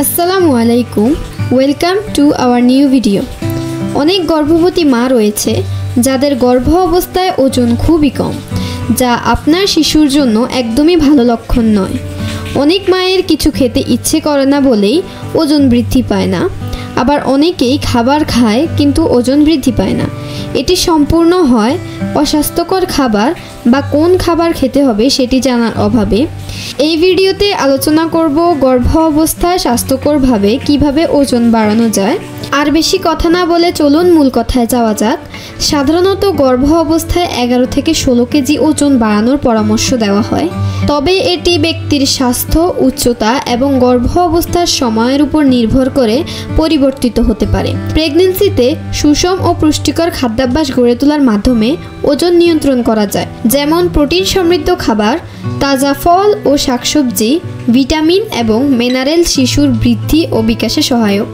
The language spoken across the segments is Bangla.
আসসালামু আলাইকুম, welcome to our new video. অনেক গর্ভবতী মা রয়েছে যাদের গর্ভ অবস্থায় ওজন খুবই কম, যা আপনার শিশুর জন্য একদমই ভালো লক্ষণ নয়। অনেক মায়ের কিছু খেতে ইচ্ছে করে না বলেই ওজন বৃদ্ধি পায় না, আবার অনেকেই খাবার খায় কিন্তু ওজন বৃদ্ধি পায় না। এটি সম্পূর্ণ হয় অস্বাস্থ্যকর খাবার বা কোন খাবার খেতে হবে সেটি জানার অভাবে। এই ভিডিওতে আলোচনা করব গর্ভ অবস্থায় স্বাস্থ্যকরভাবে কিভাবে ওজন বাড়ানো যায়। আর বেশি কথা না বলে চলুন মূল কথায় যাওয়া যাক। সাধারণত গর্ভ অবস্থায় 11 থেকে 16 কেজি ওজন বাড়ানোর পরামর্শ দেওয়া হয়, তবে এটি ব্যক্তির স্বাস্থ্য, উচ্চতা এবং গর্ভ অবস্থার সময়ের উপর নির্ভর করে পরিবর্তিত হতে পারে। প্রেগন্যান্সিতে সুষম ও পুষ্টিকর খাদ্যাভ্যাস গড়ে তোলার মাধ্যমে ওজন নিয়ন্ত্রণ করা যায়, যেমন প্রোটিন সমৃদ্ধ খাবার, তাজা ফল ও শাকসবজি, ভিটামিন এবং মিনারেল শিশুর বৃদ্ধি ও বিকাশে সহায়ক।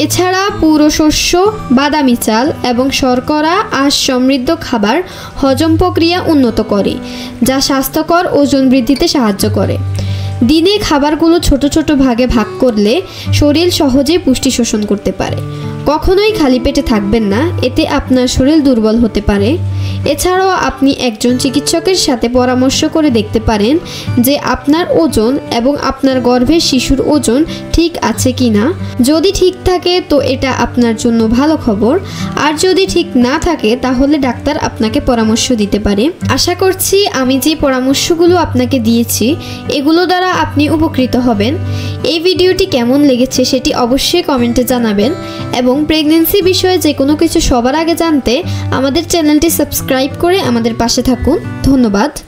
এছাড়া পুরো শস্য, বাদামি চাল এবং শর্করা আঁশ সমৃদ্ধ খাবার হজম প্রক্রিয়া উন্নত করে, যা স্বাস্থ্যকর ওজন বৃদ্ধিতে সাহায্য করে। দিনে খাবারগুলো ছোট ছোট ভাগে ভাগ করলে শরীর সহজেই পুষ্টি শোষণ করতে পারে। কখনোই খালি পেটে থাকবেন না, এতে আপনার শরীর দুর্বল হতে পারে। এছাড়াও আপনি একজন চিকিৎসকের সাথে পরামর্শ করে দেখতে পারেন যে আপনার ওজন এবং আপনার গর্ভের শিশুর ওজন ঠিক আছে কি না। যদি ঠিক থাকে তো এটা আপনার জন্য ভালো খবর, আর যদি ঠিক না থাকে তাহলে ডাক্তার আপনাকে পরামর্শ দিতে পারে। আশা করছি আমি যে পরামর্শগুলো আপনাকে দিয়েছি এগুলো দ্বারা আপনি উপকৃত হবেন। এই ভিডিওটি কেমন লেগেছে সেটি অবশ্যই কমেন্টে জানাবেন এবং প্রেগন্যান্সি বিষয়ে যে কোনো কিছু সবার আগে জানতে আমাদের চ্যানেলটি সাবস্ক্রাইব করে আমাদের পাশে থাকুন। ধন্যবাদ।